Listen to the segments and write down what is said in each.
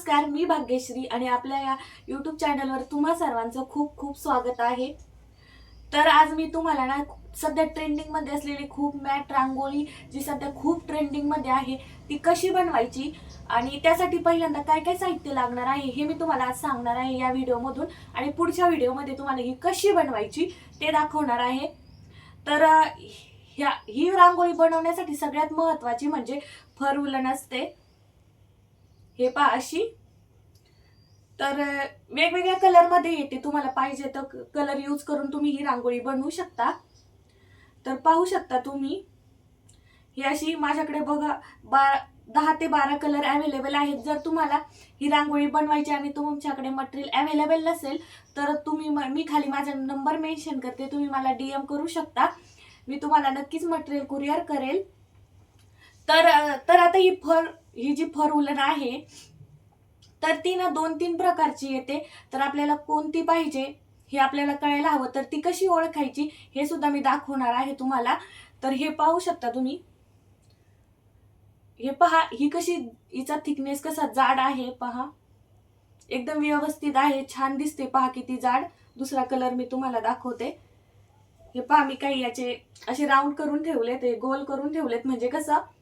नमस्कार, मी भाग्यश्री आणि आपल्या या यूट्यूब चॅनलवर तुम्हा सर्वांचं खूप खूप स्वागत आहे। तर आज मी तुम्हाला ना सध्या ट्रेंडिंग मध्ये असलेली खूप मॅट रांगोळी जी सध्या खूप ट्रेंडिंग मध्ये आहे ती कशी बनवायची आणि त्यासाठी पहिल्यांदा काय काय साहित्य लागणार आहे हे मी तुम्हाला आज सांगणार आहे या व्हिडिओमधून। आणि पुढच्या व्हिडिओमध्ये तुम्हाला ही कशी बनवायची ते दाखवणार आहे। तर ही रांगोळी बनवण्यासाठी सगळ्यात महत्त्वाची म्हणजे फर उलन असते। हे पहा अशी, तर वेगवेगळ्या कलर मध्ये येते, तुम्हाला पाहिजे तर कलर यूज करून तुम्ही ही रांगोळी बनवू शकता। तर पाहू शकता तुम्ही ही अशी माझ्याकडे बघा 10 ते 12 कलर अवेलेबल आहेत। जर तुम्हाला ही रांगोळी बनवायची आणि तुमच्याकडे मटेरियल अवेलेबल नसेल तर तुम्ही मी खाली माझा नंबर मेन्शन करते, तुम्ही मला डीएम करू शकता, मी तुम्हाला नक्कीच मटेरियल कुरिअर करेल। तर आता ही जी फर उलन आहे तर ती ना 2-3 प्रकारची येते। तर आपल्याला कोणती पाहिजे हे आपल्याला कळायला हवं, तर ती कशी ओळखायची हे सुद्धा मी दाखवणार आहे तुम्हाला। तर हे पाहू शकता तुम्ही, हे पहा ही कशी, हिचा थिकनेस कसा जाड आहे पहा, एकदम व्यवस्थित आहे, छान दिसते पहा किती जाड। दुसरा कलर मी तुम्हाला दाखवते। हे पहा मी काही याचे असे राऊंड करून ठेवलेत, गोल करून ठेवलेत, म्हणजे कसं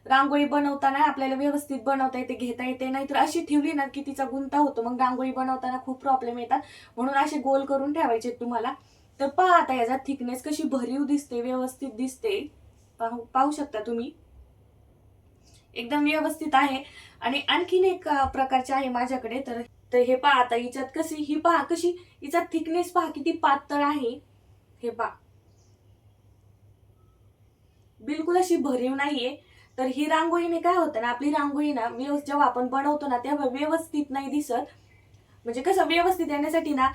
रांगोळी बनवताना आपल्याला व्यवस्थित बनवता येते, घेता येते। नाहीतर अशी ठेवली ना की तिचा गुंता होतो, मग रांगोळी बनवताना खूप प्रॉब्लेम येतात, म्हणून असे गोल करून ठेवायचे तुम्हाला। तर पहा आता याचा थिकनेस कशी भरीव दिसते, व्यवस्थित दिसते, पाहू शकता तुम्ही, एकदम व्यवस्थित आहे। आणि आणखीन एक प्रकारचे आहे माझ्याकडे, तर हे पहा आता हिच्यात कशी, ही पहा कशी, हिचा थिकनेस पहा किती पातळ आहे, हे पहा बिलकुल अशी भरीव नाहीये। तर ही रांगोळीने काय होतं ना, आपली रांगोळी ना जेव्हा आपण बनवतो ना तेव्हा व्यवस्थित नाही दिसत, म्हणजे कसं व्यवस्थित येण्यासाठी ना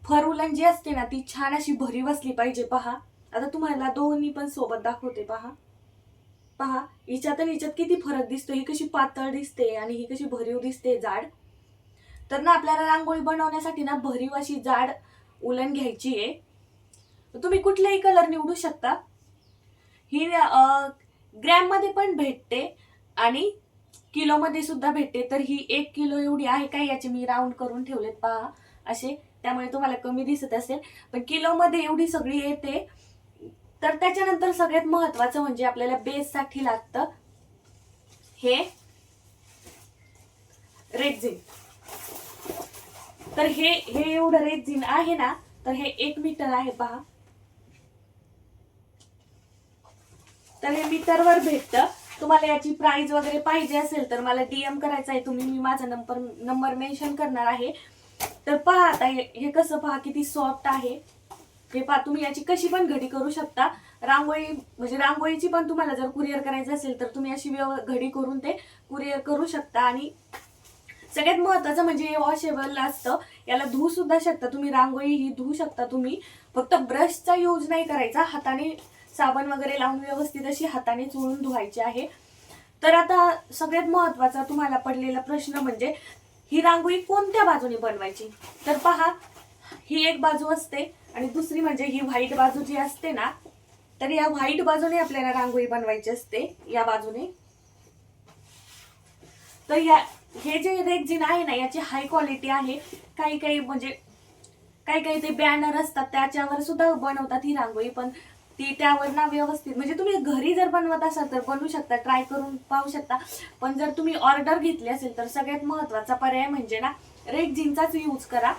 फर उलन जी असते ना ती छान अशी भरीव असली पाहिजे। पहा आता तुम्हाला दोन्ही पण सोबत दाखवते, पहा पहा हिच्यात आणि हिच्यात किती फरक दिसतो, ही कशी पातळ दिसते आणि ही कशी भरीव दिसते, जाड। तर ना आपल्याला रांगोळी बनवण्यासाठी ना भरीव अशी जाड उलन घ्यायची आहे। तुम्ही कुठलाही कलर निवडू शकता। ही ग्रॅम मध्ये पण भेटते आणि किलो मध्ये सुद्धा भेटते। तर ही 1 किलो एवढी आहे, काय याचे मी राऊंड करून ठेवलेत पहा असे, त्यामुळे तुम्हाला कमी दिसत असेल, पण किलो मध्ये एवढी सगळी येते। तर त्याच्यानंतर सगळ्यात महत्वाचं म्हणजे आपल्याला बेस साठी लागतं हे रेक्झिन। तर हे एवढं रेक्झिन आहे ना, तर हे 1 मीटर आहे पहा, तर हे मीटरवर भेटतं। तुम्हाला याची प्राइस वगैरे पाहिजे असेल तर मला डीएम करायचा आहे तुम्ही, मी माझा नंबर मेन्शन करणार आहे। तर पहा आता हे कसं, पहा किती सॉफ्ट आहे, हे पहा तुम्ही याची कशी पण घडी करू शकता। रांगोळी म्हणजे रांगोळीची पण तुम्हाला जर कुरिअर करायचं असेल तर तुम्ही अशी घडी करून ते कुरिअर करू शकता। आणि सगळ्यात महत्त्वाचं म्हणजे हे वॉशेबल असतं, याला धुवू सुद्धा शकता तुम्ही, रांगोळी ही धुवू शकता तुम्ही, फक्त ब्रशचा यूज नाही करायचा, हाताने साबण वगैरे लावून व्यवस्थित अशी हाताने चोळून धुवायची आहे। तर आता सगळ्यात महत्त्वाचा तुम्हाला पडलेला प्रश्न म्हणजे ही रांगोळी कोणत्या बाजूने बनवायची। तर पहा ही एक बाजू असते आणि दुसरी म्हणजे ही व्हाईट बाजू जी असते ना, तर या व्हाईट बाजूने आपल्याला रांगोळी बनवायची असते, या बाजूने। तर हे जे रेक्झिन आहे ना याची हाय क्वालिटी आहे, काही म्हणजे काही ते बॅनर असतात त्याच्यावर सुद्धा बनवतात ही रांगोळी, पण ती त्यावर ना व्यवस्थित, म्हणजे तुम्ही घरी जर बनवत असाल तर बनवू शकता, ट्राय करून पाहू शकता। पण जर तुम्ही ऑर्डर घेतली असेल तर सगळ्यात महत्त्वाचा पर्याय म्हणजे ना रेक्झिनचाच यूज करा,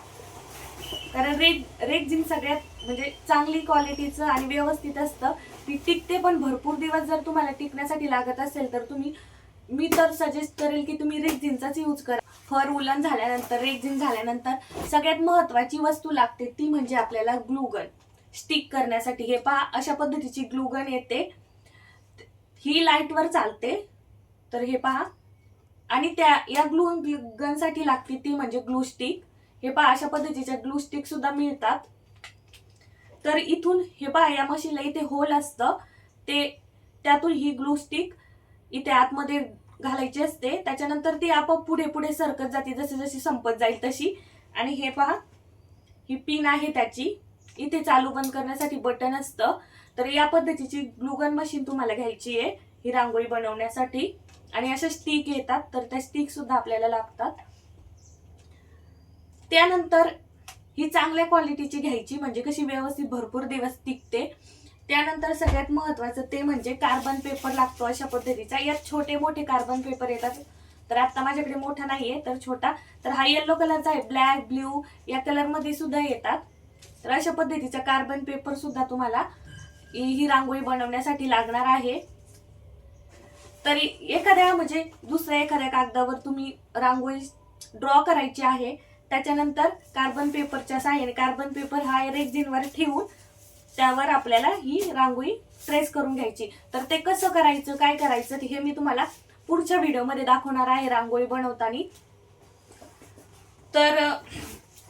कारण रेक्झिन सगळ्यात म्हणजे चांगली क्वालिटीचं आणि व्यवस्थित असतं, ती टिकते पण भरपूर दिवस। जर तुम्हाला टिकण्यासाठी लागत असेल तर मी तर सजेस्ट करेल की तुम्ही रेक्झिनचाच यूज करा। फर उलन झाल्यानंतर, रेक्झिन झाल्यानंतर सगळ्यात महत्त्वाची वस्तू लागते ती म्हणजे आपल्याला ग्लूगन स्टिक करण्यासाठी। हे पहा अशा पद्धतीची ग्लूगन येते, ही लाईटवर चालते, तर हे पहा। आणि या ग्लू साठी लागते ती म्हणजे ग्लू स्टिक। हे पहा अशा पद्धतीच्या ग्लू स्टिक सुद्धा मिळतात। तर इथून हे पहा या मशीनला इथे होल असतं, ते त्यातून ही ग्लू स्टिक इथे आतमध्ये घालायची असते, त्याच्यानंतर ती आपोआप पुढे पुढे सरकत जाते जशी जशी संपत जाईल तशी। आणि हे पहा ही पिन आहे त्याची, इथे चालू बंद करण्यासाठी बटन असतं। तर या पद्धतीची ग्लूगन मशीन तुम्हाला घ्यायची आहे, ही रांगोळी बनवण्यासाठी. आणि अशा स्टिक येतात, तर त्या स्टिक सुद्धा आपल्याला लागतात. त्यानंतर ही चांगल्या क्वालिटीची घ्यायची, म्हणजे कशी व्यवस्थित भरपूर दिवस टिकते. त्यानंतर सगळ्यात महत्वाचं ते म्हणजे कार्बन पेपर लागतो अशा पद्धतीचा. यात छोटे मोठे कार्बन पेपर येतात, तर आता माझ्याकडे मोठा नाहीये तर छोटा. तर हा येलो कलरचा आहे, ब्लॅक ब्ल्यू या कलर मध्ये सुद्धा येतात. तर अशा पद्धतीचा कार्बन पेपर सुद्धा तुम्हाला ही रांगोळी बनवण्यासाठी लागणार आहे. तर एखाद्या म्हणजे दुसऱ्या एखाद्या कागदावर तुम्ही रांगोळी ड्रॉ करायची आहे. त्याच्यानंतर कार्बन पेपरच्या साहाय्याने, कार्बन पेपर हा रेक्झिनवर ठेवून त्यावर आपल्याला ही रांगोळी ट्रेस करून घ्यायची. तर ते कसं करायचं, काय करायचं हे मी तुम्हाला पुढच्या व्हिडिओमध्ये दाखवणार आहे रांगोळी बनवताना. तर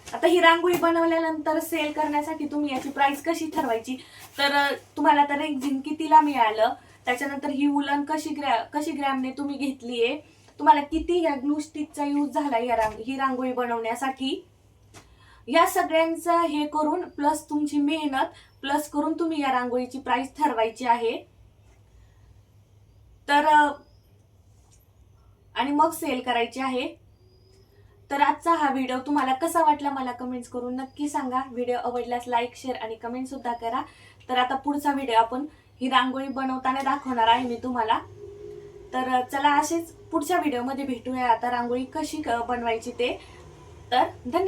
आता ही रांगोळी बनवल्यानंतर सेल करण्यासाठी तुम्ही याची प्राइस कशी ठरवायची, तर तुम्हाला तर रेक्झिन कितीला मिळालं, त्याच्यानंतर ही उलन कशी ग्रॅमने तुम्ही घेतलीये, तुम्हाला किती या ग्लू स्टिकचा यूज झाला ही रांगोळी बनवण्यासाठी, या सगळ्यांचा हे करून प्लस तुमची मेहनत प्लस करून तुम्ही या रांगोळीची प्राइस ठरवायची आहे. तर आणि मग सेल करायची आहे. तर आजचा हा व्हिडिओ तुम्हाला कसा वाटला मला कमेंट्स करून नक्की सांगा. व्हिडिओ आवडल्यास लाईक, शेअर आणि कमेंट सुद्धा करा. तर आता पुढचा व्हिडिओ आपण ही रांगोळी बनवताना दाखवणार आहे मी तुम्हाला. तर चला असेच पुढच्या व्हिडिओमध्ये भेटूया. आता रांगोळी कशी बनवायची ते. तर धन्यवाद.